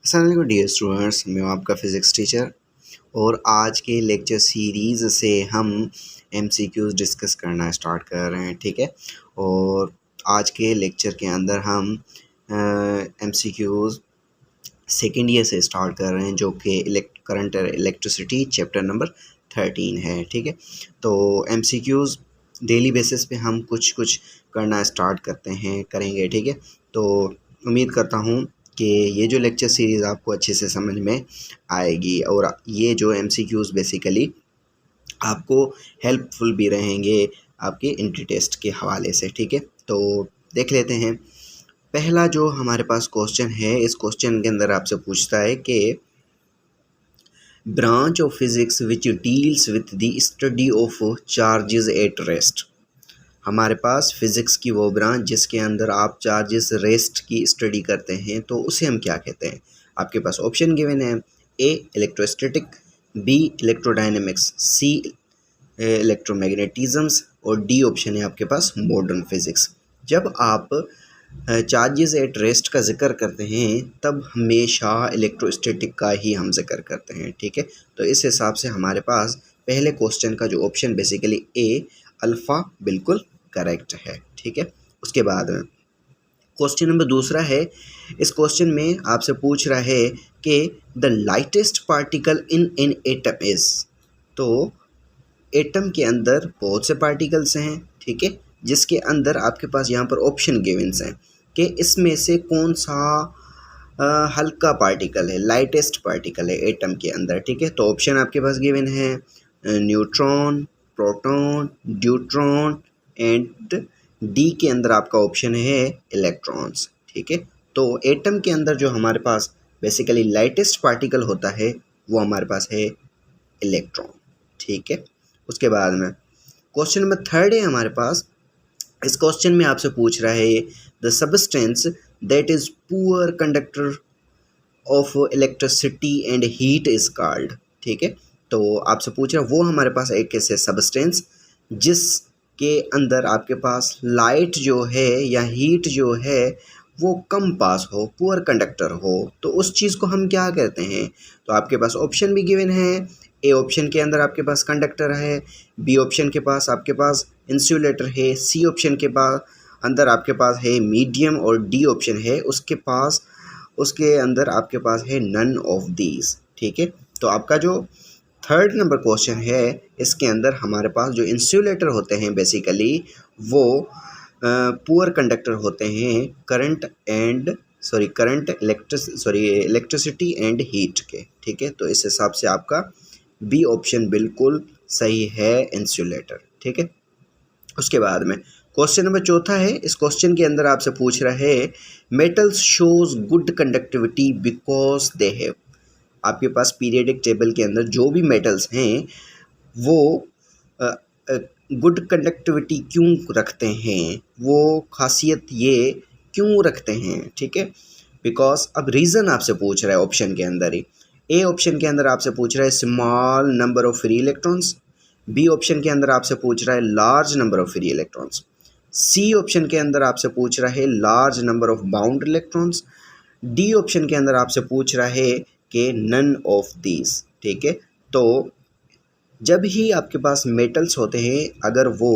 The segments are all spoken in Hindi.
अस्सलाम डियर स्टूडेंट्स, मैं हूं आपका फ़िज़िक्स टीचर और आज के लेक्चर सीरीज़ से हम एमसीक्यूज़ डिस्कस करना स्टार्ट कर रहे हैं। ठीक है, और आज के लेक्चर के अंदर हम एमसीक्यूज़ सेकेंड ईयर से स्टार्ट कर रहे हैं, जो कि करंट इलेक्ट्रिसिटी चैप्टर नंबर 13 है। ठीक है, तो एमसीक्यूज़ डेली बेसिस पे हम कुछ कुछ करना स्टार्ट करेंगे। ठीक है, तो उम्मीद करता हूँ कि ये जो लेक्चर सीरीज़ आपको अच्छे से समझ में आएगी और ये जो एमसीक्यूज़ बेसिकली आपको हेल्पफुल भी रहेंगे आपके एंट्री टेस्ट के हवाले से। ठीक है, तो देख लेते हैं। पहला जो हमारे पास क्वेश्चन है, इस क्वेश्चन के अंदर आपसे पूछता है कि branch of physics which deals with the study of charges at rest. हमारे पास फिज़िक्स की वो ब्रांच जिसके अंदर आप चार्जेस रेस्ट की स्टडी करते हैं, तो उसे हम क्या कहते हैं। आपके पास ऑप्शन गिवन है, ए इलेक्ट्रोस्टैटिक, बी इलेक्ट्रोडायनेमिक्स, सी इलेक्ट्रोमैग्नेटिज्म्स और डी ऑप्शन है आपके पास मॉडर्न फिज़िक्स। जब आप चार्जेस एट रेस्ट का जिक्र करते हैं तब हमेशा इलेक्ट्रोस्टैटिक का ही हम जिक्र करते हैं। ठीक है, तो इस हिसाब से हमारे पास पहले क्वेश्चन का जो ऑप्शन बेसिकली ए अल्फ़ा बिल्कुल करेक्ट है। ठीक है, उसके बाद में क्वेश्चन नंबर दूसरा है। इस क्वेश्चन में आपसे पूछ रहा है कि the lightest particle in an atom is. तो एटम के अंदर बहुत से पार्टिकल्स हैं, ठीक है, जिसके अंदर आपके पास यहाँ पर ऑप्शन गिवन्स हैं कि इसमें से कौन सा हल्का पार्टिकल है, लाइटेस्ट पार्टिकल है एटम के अंदर। ठीक है, तो ऑप्शन आपके पास गिवन है neutron, proton, deuteron and D के अंदर आपका ऑप्शन है इलेक्ट्रॉन्स। ठीक है, तो एटम के अंदर जो हमारे पास बेसिकली लाइटेस्ट पार्टिकल होता है वो हमारे पास है इलेक्ट्रॉन। ठीक है, उसके बाद में क्वेश्चन नंबर थर्ड है हमारे पास। इस क्वेश्चन में आपसे पूछ रहा है the substance that is poor conductor of electricity and heat is called. ठीक है, तो आपसे पूछ रहा है वो हमारे पास एक ऐसे सबस्टेंस जिसके अंदर आपके पास लाइट जो है या हीट जो है वो कम पास हो, पुअर कंडक्टर हो, तो उस चीज़ को हम क्या कहते हैं। तो आपके पास ऑप्शन भी गिवन है। ए ऑप्शन के अंदर आपके पास कंडक्टर है, बी ऑप्शन के पास आपके पास इंसुलेटर है, सी ऑप्शन के पास अंदर आपके पास है मीडियम और डी ऑप्शन है उसके अंदर आपके पास है नन ऑफ दीज। ठीक है, तो आपका जो थर्ड नंबर क्वेश्चन है इसके अंदर हमारे पास जो इंसुलेटर होते हैं बेसिकली वो पुअर कंडक्टर होते हैं इलेक्ट्रिसिटी एंड हीट के। ठीक है, तो इस हिसाब से आपका बी ऑप्शन बिल्कुल सही है, इंसुलेटर। ठीक है, उसके बाद में क्वेश्चन नंबर चौथा है। इस क्वेश्चन के अंदर आपसे पूछ रहा है metals shows good conductivity because they have. आपके पास पीरियडिक टेबल के अंदर जो भी मेटल्स हैं वो गुड कंडक्टिविटी क्यों रखते हैं, वो खासियत ये क्यों रखते हैं। ठीक है, बिकॉज अब रीज़न आपसे पूछ रहा है ऑप्शन के अंदर ही। ए ऑप्शन के अंदर आपसे पूछ रहा है small number of free electrons, B option के अंदर आपसे पूछ रहा है large number of free electrons, C option के अंदर आपसे पूछ रहा है large number of bound electrons, D option के अंदर आपसे पूछ रहा है कि नन ऑफ दीज। ठीक है, तो जब ही आपके पास मेटल्स होते हैं अगर वो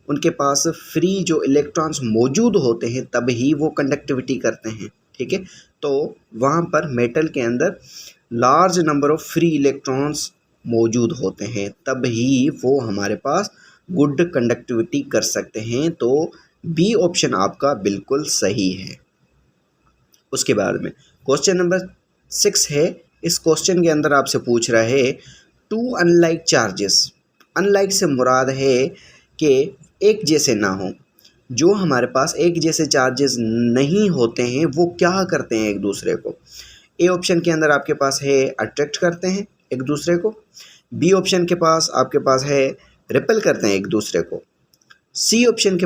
उनके पास फ्री जो इलेक्ट्रॉन्स मौजूद होते हैं तब ही वो कंडक्टिविटी करते हैं। ठीक है, तो वहाँ पर मेटल के अंदर large number of free electrons मौजूद होते हैं तब ही वो हमारे पास गुड कंडक्टिविटी कर सकते हैं। तो बी ऑप्शन आपका बिल्कुल सही है। उसके बाद में क्वेश्चन नंबर 6 है। इस क्वेश्चन के अंदर आपसे पूछ रहा है टू अनलाइक चार्जेस। अनलाइक से मुराद है कि एक जैसे ना हो। जो हमारे पास एक जैसे चार्जेस नहीं होते हैं वो क्या करते हैं एक दूसरे को। ए ऑप्शन के अंदर आपके पास है अट्रैक्ट करते हैं एक दूसरे को, बी ऑप्शन के पास आपके पास है रिपेल करते हैं एक दूसरे को, सी ऑप्शन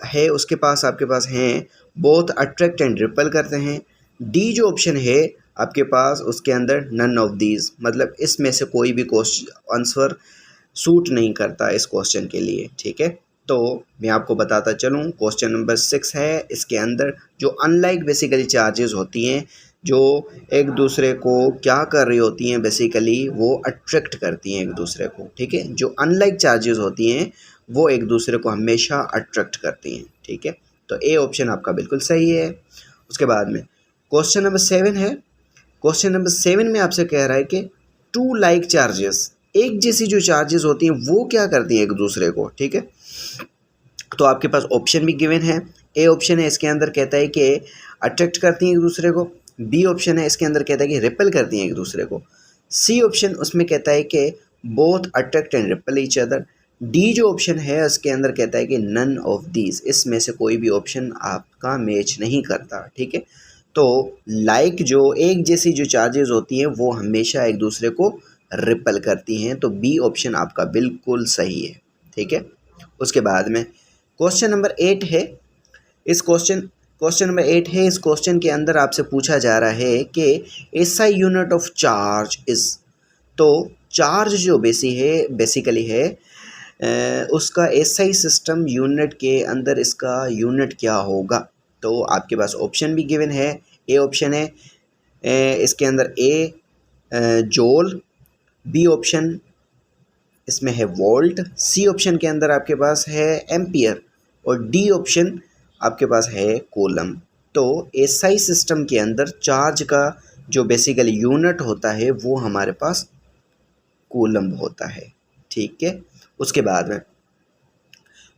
है उसके पास आपके पास हैं बोथ अट्रैक्ट एंड रिपेल करते हैं, डी जो ऑप्शन है आपके पास उसके अंदर नन ऑफ दीज, मतलब इसमें से कोई भी क्वेश्चन आंसर सूट नहीं करता इस क्वेश्चन के लिए। ठीक है, तो मैं आपको बताता चलूँ क्वेश्चन नंबर 6 है। इसके अंदर जो अनलाइक बेसिकली चार्जेस होती हैं जो एक दूसरे को क्या कर रही होती हैं, बेसिकली वो अट्रैक्ट करती हैं एक दूसरे को, ठीक है। जो अनलाइक चार्जेस होती हैं वो एक दूसरे को हमेशा अट्रैक्ट करती हैं, ठीक है। तो ए ऑप्शन आपका बिल्कुल सही है। उसके बाद में क्वेश्चन नंबर 7 है। क्वेश्चन नंबर 7 में आपसे कह रहा है कि टू लाइक चार्जेस, एक जैसी जो चार्जेस होती हैं वो क्या करती हैं एक दूसरे को, ठीक है। तो आपके पास ऑप्शन भी गिवन है। ए ऑप्शन है, इसके अंदर कहता है कि अट्रैक्ट करती हैं एक दूसरे को। बी ऑप्शन है, इसके अंदर कहता है कि रिपेल करती हैं एक दूसरे को। सी ऑप्शन उसमें कहता है कि both attract and repel each other. D जो ऑप्शन है उसके अंदर कहता है कि नन ऑफ दीज, इसमें से कोई भी ऑप्शन आपका मैच नहीं करता, ठीक है। तो लाइक जो एक जैसी जो चार्जेस होती हैं वो हमेशा एक दूसरे को रिपेल करती हैं, तो बी ऑप्शन आपका बिल्कुल सही है, ठीक है। उसके बाद में क्वेश्चन नंबर 8 है। इस क्वेश्चन नंबर 8 है। इस क्वेश्चन के अंदर आपसे पूछा जा रहा है कि SI unit of charge is, तो चार्ज जो बेसिकली है उसका एसआई सिस्टम यूनिट के अंदर इसका यूनिट क्या होगा। तो आपके पास ऑप्शन भी गिवन है। ए ऑप्शन है, इसके अंदर ए जूल, बी ऑप्शन इसमें है वोल्ट, सी ऑप्शन के अंदर आपके पास है एम्पियर और डी ऑप्शन आपके पास है कूलम। तो एसआई सिस्टम के अंदर चार्ज का जो बेसिकली यूनिट होता है वो हमारे पास कूलम होता है, ठीक है। उसके बाद में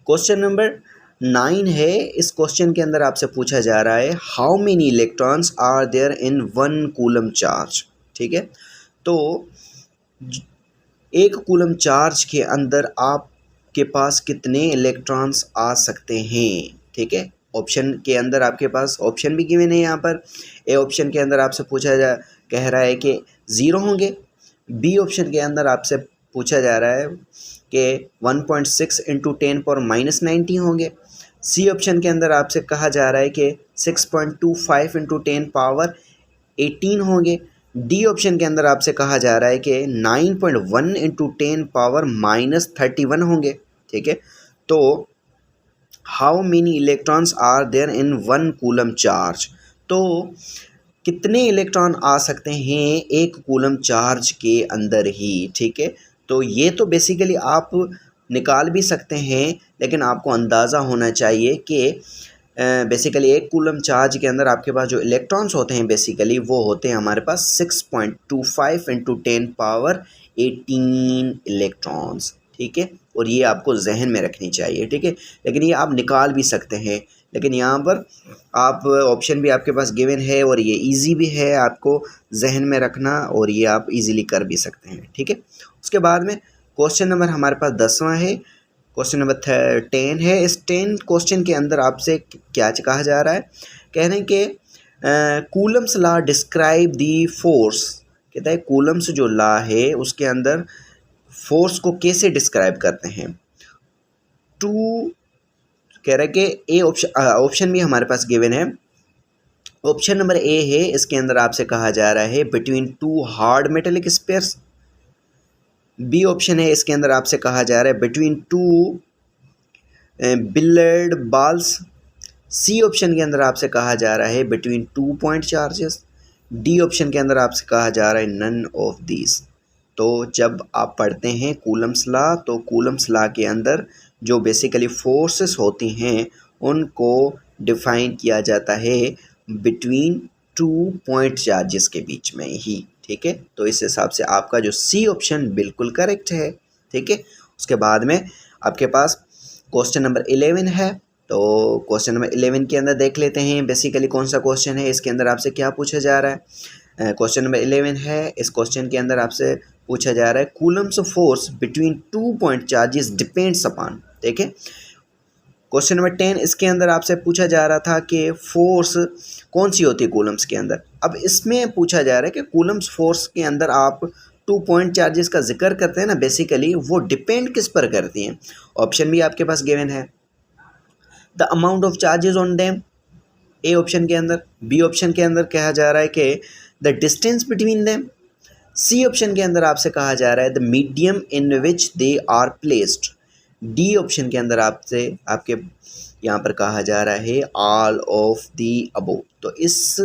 क्वेश्चन नंबर 9 है। इस क्वेश्चन के अंदर आपसे पूछा जा रहा है how many electrons are there in 1 coulomb charge, ठीक है। तो एक कूलम चार्ज के अंदर आपके पास कितने इलेक्ट्रॉन्स आ सकते हैं, ठीक है। ऑप्शन के अंदर आपके पास ऑप्शन भी गिवन है यहाँ पर। ए ऑप्शन के अंदर आपसे कह रहा है कि 0 होंगे। बी ऑप्शन के अंदर आपसे पूछा जा रहा है कि 1.6 इंटू 10⁻90 होंगे। सी ऑप्शन के अंदर आपसे कहा जा रहा है कि 6.25 इंटू 10⁻18 होंगे। डी ऑप्शन के अंदर आपसे कहा जा रहा है कि 9.1 इंटू 10⁻31 होंगे, ठीक है। तो how many electrons are there in 1 coulomb charge, तो कितने इलेक्ट्रॉन आ सकते हैं एक कूलम चार्ज के अंदर ही, ठीक है। तो ये तो बेसिकली आप निकाल भी सकते हैं, लेकिन आपको अंदाज़ा होना चाहिए कि बेसिकली एक कूलम चार्ज के अंदर आपके पास जो इलेक्ट्रॉन्स होते हैं बेसिकली वो होते हैं हमारे पास 6.25 इंटू 10⁻18 इलेक्ट्रॉन्स, ठीक है। और ये आपको जहन में रखनी चाहिए, ठीक है। लेकिन ये आप निकाल भी सकते हैं, लेकिन यहाँ पर आप ऑप्शन भी आपके पास गिवन है और ये इजी भी है आपको जहन में रखना, और ये आप इजीली कर भी सकते हैं, ठीक है। उसके बाद में क्वेश्चन नंबर हमारे पास 10वां है। क्वेश्चन नंबर 10 है। इस 10 क्वेश्चन के अंदर आपसे क्या कहा जा रहा है, कह रहे हैं कि Coulomb's law describe the force, कहता है कूलम्स जो लॉ है उसके अंदर फोर्स को कैसे डिस्क्राइब करते हैं। टू कह रहा है कि ए ऑप्शन भी हमारे पास गिवन है। ऑप्शन नंबर ए है, इसके अंदर आपसे कहा जा रहा है between 2 hard metallic spheres. B option है, इसके अंदर आपसे कहा जा रहा है between 2 billiard balls. C option के अंदर आपसे कहा जा रहा है between 2 point charges. D option के अंदर आपसे कहा जा रहा है नन ऑफ दीज। तो जब आप पढ़ते हैं कूलम्स लॉ, तो कूलम्स लॉ के अंदर जो बेसिकली फोर्सेस होती हैं उनको डिफाइन किया जाता है बिटवीन 2 पॉइंट चार्जेस के बीच में ही, ठीक है। तो इस हिसाब से आपका जो सी ऑप्शन बिल्कुल करेक्ट है, ठीक है। उसके बाद में आपके पास क्वेश्चन नंबर 11 है। तो क्वेश्चन नंबर 11 के अंदर देख लेते हैं बेसिकली कौन सा क्वेश्चन है, इसके अंदर आपसे क्या पूछा जा रहा है। क्वेश्चन नंबर 11 है। इस क्वेश्चन के अंदर आपसे पूछा जा रहा है Coulomb's force between 2 point charges depends upon, ठीक है। क्वेश्चन नंबर 10 इसके अंदर आपसे पूछा जा रहा था कि फोर्स कौन सी होती है कूलम्स के अंदर। अब इसमें पूछा जा रहा है कि कूलम्स फोर्स के अंदर आप 2 पॉइंट चार्जेस का जिक्र करते हैं ना, बेसिकली वो डिपेंड किस पर करती हैं। ऑप्शन भी आपके पास गिवन है, the amount of charges on them, A option के अंदर। बी ऑप्शन के अंदर कहा जा रहा है कि the distance between them. C option के अंदर आपसे कहा जा रहा है the medium in which they are placed. D option के अंदर आपसे आपके यहाँ पर कहा जा रहा है ऑल ऑफ दी अबोव। तो इस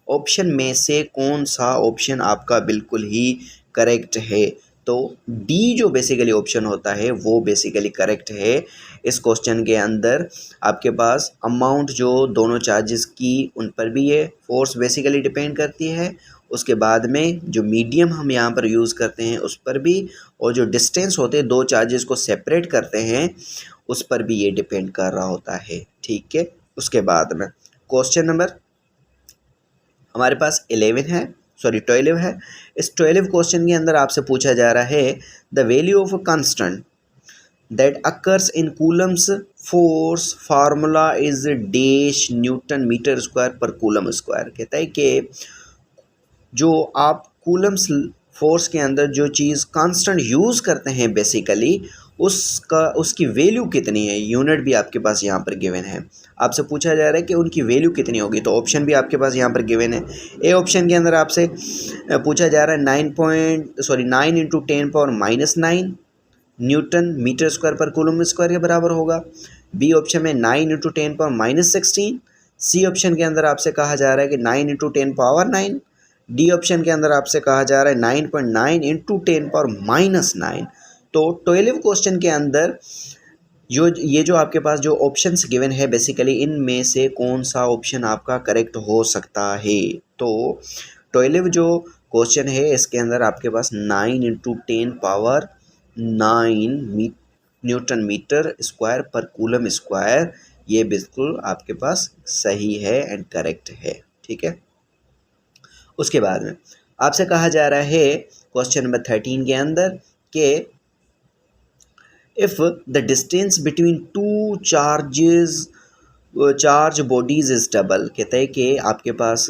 ऑप्शन में से कौन सा ऑप्शन आपका बिल्कुल ही करेक्ट है। तो डी जो बेसिकली ऑप्शन होता है वो बेसिकली करेक्ट है। इस क्वेश्चन के अंदर आपके पास अमाउंट जो दोनों चार्जेस की उन पर भी ये फोर्स बेसिकली डिपेंड करती है, उसके बाद में जो मीडियम हम यहाँ पर यूज़ करते हैं उस पर भी, और जो डिस्टेंस होते हैं दो चार्जेस को सेपरेट करते हैं उस पर भी ये डिपेंड कर रहा होता है। ठीक है, उसके बाद में क्वेश्चन नंबर हमारे पास 12 है। इस 12 क्वेश्चन के अंदर आपसे पूछा जा रहा है the value of a constant that occurs in Coulomb's force formula is dash newton metre square per coulomb square. कहता है कि जो आप कूलम्स फोर्स के अंदर जो चीज़ कांस्टेंट यूज़ करते हैं बेसिकली उसकी वैल्यू कितनी है। यूनिट भी आपके पास यहाँ पर गिवन है, आपसे पूछा जा रहा है कि उनकी वैल्यू कितनी होगी। तो ऑप्शन भी आपके पास यहाँ पर गिवन है। ए ऑप्शन के अंदर आपसे पूछा जा रहा है 9 into 10⁻⁹ Newton metre square per coulomb square के बराबर होगा। बी ऑप्शन में 9 इंटू 10⁻16। सी ऑप्शन के अंदर आपसे कहा जा रहा है कि 9 इंटू 10⁻9। डी ऑप्शन के अंदर आपसे कहा जा रहा है 9.9 इंटू 10⁻⁹। तो 12 क्वेश्चन के अंदर ये जो आपके पास जो ऑप्शंस गिवन है बेसिकली इनमें से कौन सा ऑप्शन आपका करेक्ट हो सकता है। तो 12 जो क्वेश्चन है इसके अंदर आपके पास 9 into 10⁻9 Newton metre square per coulomb square, ये बिल्कुल आपके पास सही है एंड करेक्ट है। ठीक है, उसके बाद में आपसे कहा जा रहा है क्वेश्चन नंबर 13 के अंदर कि if the distance between two charge bodies is double. कहते हैं कि आपके पास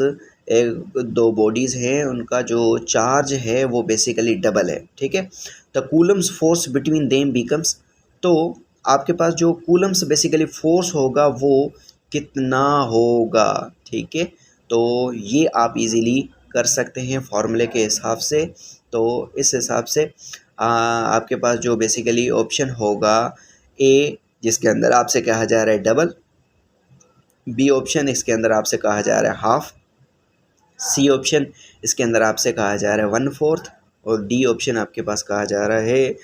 दो बॉडीज़ हैं, उनका जो चार्ज है वो बेसिकली डबल है। ठीक है, the Coulomb's force between them becomes, तो आपके पास जो कूलम्स बेसिकली फोर्स होगा वो कितना होगा। ठीक है, तो ये आप इजीली कर सकते हैं फॉर्मूले के हिसाब से। तो इस हिसाब से आपके पास जो बेसिकली ऑप्शन होगा ए, जिसके अंदर आपसे कहा जा रहा है डबल, बी ऑप्शन इसके अंदर आपसे कहा जा रहा है हाफ, सी ऑप्शन इसके अंदर आपसे कहा जा रहा है 1/4 और डी ऑप्शन आपके पास कहा जा रहा है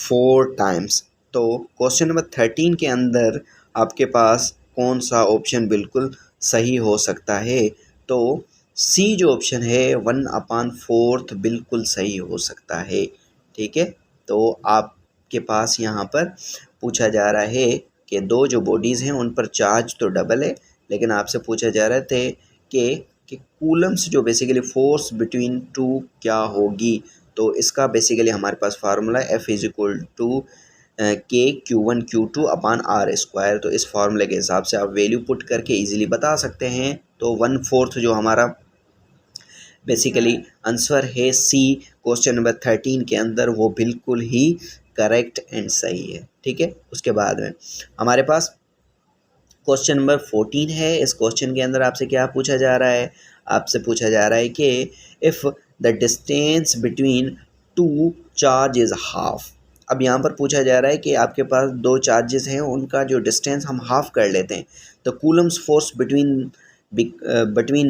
4 टाइम्स। तो क्वेश्चन नंबर 13 के अंदर आपके पास कौन सा ऑप्शन बिल्कुल सही हो सकता है। तो सी जो ऑप्शन है 1/4 बिल्कुल सही हो सकता है। ठीक है, तो आपके पास यहाँ पर पूछा जा रहा है कि दो जो बॉडीज़ हैं उन पर चार्ज तो डबल है, लेकिन आपसे पूछा जा रहा था कि कूलम्स जो बेसिकली फोर्स बिटवीन टू क्या होगी। तो इसका बेसिकली हमारे पास फार्मूला F = K Q1Q2/R²। तो इस फार्मूले के हिसाब से आप वैल्यू पुट करके इजीली बता सकते हैं। तो 1/4 जो हमारा बेसिकली आंसर है सी क्वेश्चन नंबर 13 के अंदर, वो बिल्कुल ही करेक्ट एंड सही है। ठीक है, उसके बाद में हमारे पास क्वेश्चन नंबर 14 है। इस क्वेश्चन के अंदर आपसे क्या पूछा जा रहा है, आपसे पूछा जा रहा है कि if the distance between two charge is half. अब यहाँ पर पूछा जा रहा है कि आपके पास दो चार्जेस हैं, उनका जो डिस्टेंस हम हाफ कर लेते हैं तो Coulomb's force between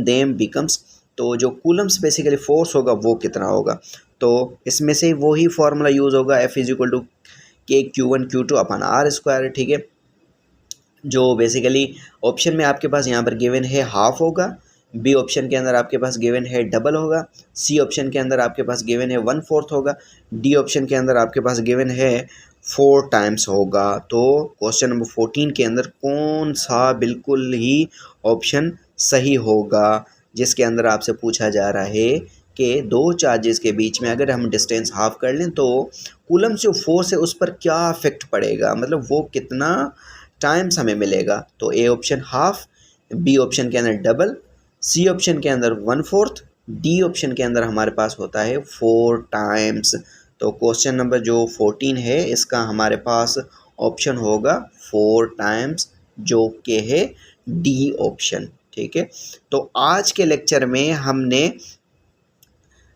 them becomes, तो जो कूलम्स बेसिकली फोर्स होगा वो कितना होगा। तो इसमें से वही फार्मूला यूज़ होगा F = K Q1Q2/R²। ठीक है, जो बेसिकली ऑप्शन में आपके पास यहाँ पर गिवन है हाफ होगा, बी ऑप्शन के अंदर आपके पास गिवन है डबल होगा, सी ऑप्शन के अंदर आपके पास गिवन है 1/4 होगा, डी ऑप्शन के अंदर आपके पास गिवन है 4 टाइम्स होगा। तो क्वेश्चन नंबर 14 के अंदर कौन सा बिल्कुल ही ऑप्शन सही होगा, जिसके अंदर आपसे पूछा जा रहा है कि दो चार्जेस के बीच में अगर हम डिस्टेंस हाफ कर लें तो कूलम जो फोर्स है उस पर क्या इफेक्ट पड़ेगा, मतलब वो कितना टाइम्स हमें मिलेगा। तो A option half, B option के अंदर डबल, सी ऑप्शन के अंदर 1/4, डी ऑप्शन के अंदर हमारे पास होता है 4 टाइम्स। तो क्वेश्चन नंबर जो 14 है इसका हमारे पास ऑप्शन होगा 4 टाइम्स, जो कि है डी ऑप्शन। ठीक है, तो आज के लेक्चर में हमने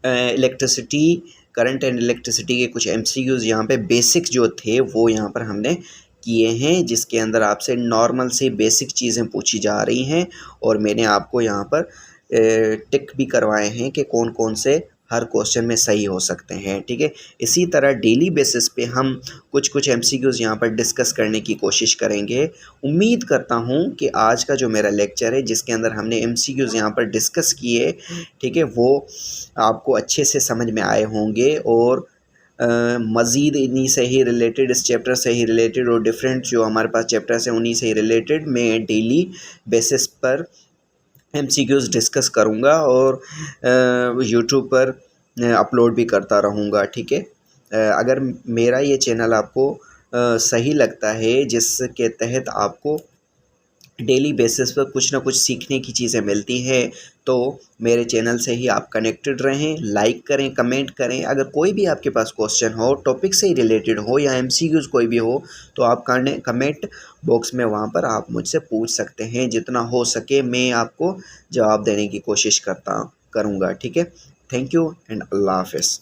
इलेक्ट्रिसिटी, करंट एंड इलेक्ट्रिसिटी के कुछ MCQs यहाँ पे बेसिक जो थे वो यहाँ पर हमने किए हैं, जिसके अंदर आपसे नॉर्मल से बेसिक चीज़ें पूछी जा रही हैं और मैंने आपको यहाँ पर टिक भी करवाए हैं कि कौन कौन से हर क्वेश्चन में सही हो सकते हैं, ठीक है। इसी तरह डेली बेसिस पे हम कुछ कुछ एमसीक्यूज़ यहाँ पर डिस्कस करने की कोशिश करेंगे। उम्मीद करता हूँ कि आज का जो मेरा लेक्चर है जिसके अंदर हमने एमसीक्यूज़ यहाँ पर डिस्कस किए, ठीक है, वो आपको अच्छे से समझ में आए होंगे और मज़ीद इन्हीं से ही रिलेटेड, इस चैप्टर से ही रिलेटेड और डिफरेंट जो हमारे पास चैप्टर्स हैं उन्हीं से ही रिलेटेड मैं डेली बेसिस पर एमसीक्यूज़ डिस्कस करूँगा और यूट्यूब पर अपलोड भी करता रहूँगा, ठीक है। अगर मेरा ये चैनल आपको सही लगता है जिसके तहत आपको डेली बेसिस पर कुछ ना कुछ सीखने की चीज़ें मिलती हैं, तो मेरे चैनल से ही आप कनेक्टेड रहें, लाइक करें, कमेंट करें। अगर कोई भी आपके पास क्वेश्चन हो, टॉपिक से ही रिलेटेड हो या एमसीक्यूज़ कोई भी हो, तो आप कमेंट बॉक्स में वहाँ पर आप मुझसे पूछ सकते हैं। जितना हो सके मैं आपको जवाब देने की कोशिश करूँगा, ठीक है। थैंक यू एंड अल्लाह हाफ़िज़।